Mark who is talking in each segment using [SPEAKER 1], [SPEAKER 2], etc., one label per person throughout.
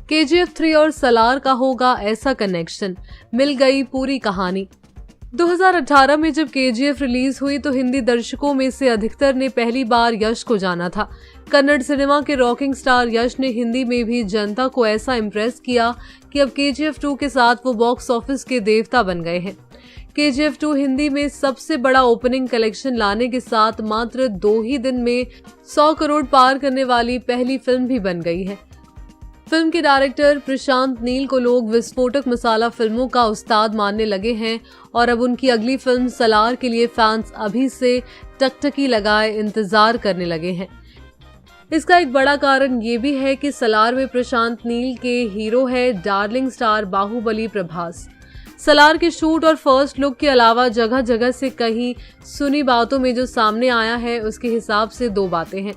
[SPEAKER 1] KGF 3 और सलार का होगा ऐसा कनेक्शन, मिल गई पूरी कहानी। 2018 में जब KGF रिलीज हुई तो हिंदी दर्शकों में से अधिकतर ने पहली बार यश को जाना था। कन्नड़ सिनेमा के रॉकिंग स्टार यश ने हिंदी में भी जनता को ऐसा इम्प्रेस किया कि अब KGF 2 के साथ वो बॉक्स ऑफिस के देवता बन गए हैं। KGF 2 हिंदी में सबसे बड़ा ओपनिंग कलेक्शन लाने के साथ मात्र 2 ही दिन में 100 करोड़ पार करने वाली पहली फिल्म भी बन गई है। फिल्म के डायरेक्टर प्रशांत नील को लोग विस्फोटक मसाला फिल्मों का उस्ताद मानने लगे हैं और अब उनकी अगली फिल्म सलार के लिए फैंस अभी से टकटकी लगाए इंतजार करने लगे हैं। इसका एक बड़ा कारण ये भी है कि सलार में प्रशांत नील के हीरो है डार्लिंग स्टार बाहुबली प्रभास। सलार के शूट और फर्स्ट लुक के अलावा जगह जगह से कहीं सुनी बातों में जो सामने आया है उसके हिसाब से 2 बातें हैं।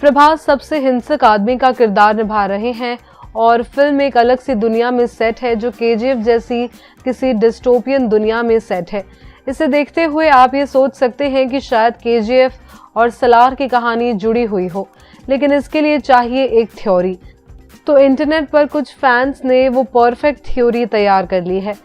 [SPEAKER 1] प्रभास सबसे हिंसक आदमी का किरदार निभा रहे हैं और फिल्म एक अलग सी दुनिया में सेट है जो KGF जैसी किसी डिस्टोपियन दुनिया में सेट है। इसे देखते हुए आप ये सोच सकते हैं कि शायद KGF और सलार की कहानी जुड़ी हुई हो, लेकिन इसके लिए चाहिए एक थ्योरी। तो इंटरनेट पर कुछ फैंस ने वो परफेक्ट थ्योरी तैयार कर ली है।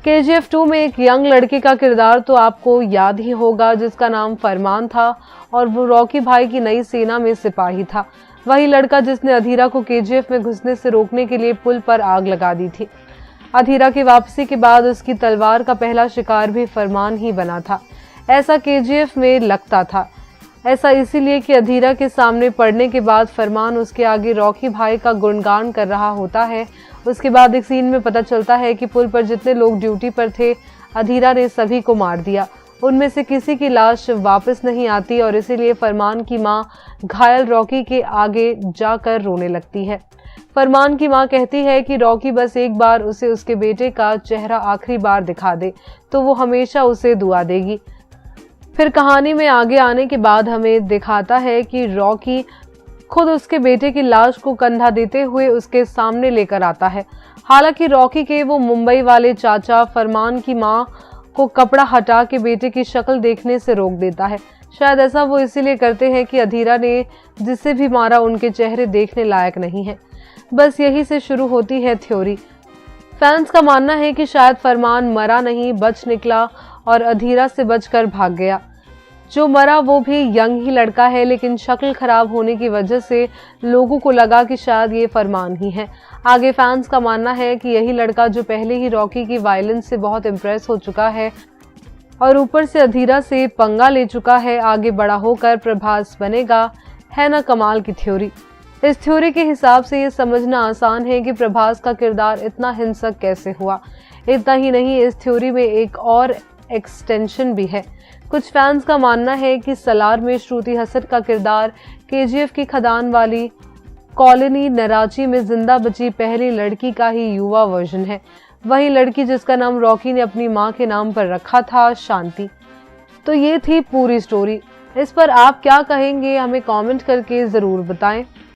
[SPEAKER 1] KGF 2 में एक यंग लड़के का किरदार तो आपको याद ही होगा जिसका नाम फरमान था और वो रॉकी भाई की नई सेना में सिपाही था। वही लड़का जिसने अधीरा को KGF में घुसने से रोकने के लिए पुल पर आग लगा दी थी। अधीरा की वापसी के बाद उसकी तलवार का पहला शिकार भी फरमान ही बना था, ऐसा KGF में लगता था। ऐसा इसीलिए कि अधीरा के सामने पड़ने के बाद फरमान उसके आगे रॉकी भाई का गुणगान कर रहा होता है। उसके बाद एक सीन में पता चलता है कि पुल पर जितने लोग ड्यूटी पर थे अधीरा ने सभी को मार दिया। उनमें से किसी की लाश वापस नहीं आती और इसीलिए फरमान की मां घायल रॉकी के आगे जाकर रोने लगती है। फरमान की मां कहती है कि रॉकी बस एक बार उसे उसके बेटे का चेहरा आखिरी बार दिखा दे तो वो हमेशा उसे दुआ देगी। फिर कहानी में आगे आने के बाद हमें दिखाता है कि रॉकी खुद उसके बेटे की लाश को कंधा देते हुए उसके सामने लेकर आता है। हालांकि रॉकी के वो मुंबई वाले चाचा फरमान की मां को कपड़ा हटा के बेटे की शक्ल देखने से रोक देता है। शायद ऐसा वो इसीलिए करते हैं कि अधीरा ने जिसे भी मारा उनके चेहरे देखने लायक नहीं है। बस यही से शुरू होती है थ्योरी। फैंस का मानना है कि शायद फरमान मरा नहीं, बच निकला और अधीरा से बचकर भाग गया। जो मरा वो भी यंग ही लड़का है, लेकिन शक्ल खराब होने की वजह से लोगों को लगा कि शायद ये फरमान ही है। आगे फैंस का मानना है कि यही लड़का जो पहले ही रॉकी की वायलेंस से बहुत इम्प्रेस हो चुका है और ऊपर से अधीरा से पंगा ले चुका है, आगे बड़ा होकर प्रभास बनेगा। है ना कमाल की थ्योरी। इस थ्योरी के हिसाब से ये समझना आसान है कि प्रभास का किरदार इतना हिंसक कैसे हुआ। इतना ही नहीं, इस थ्योरी में एक और एक्सटेंशन भी है। कुछ फैंस का मानना है कि सलार में श्रुति हसन का किरदार KGF की खदान वाली कॉलोनी नराची में जिंदा बची पहली लड़की का ही युवा वर्जन है। वही लड़की जिसका नाम रॉकी ने अपनी मां के नाम पर रखा था, शांति। तो ये थी पूरी स्टोरी। इस पर आप क्या कहेंगे हमें कमेंट करके जरूर बताएं।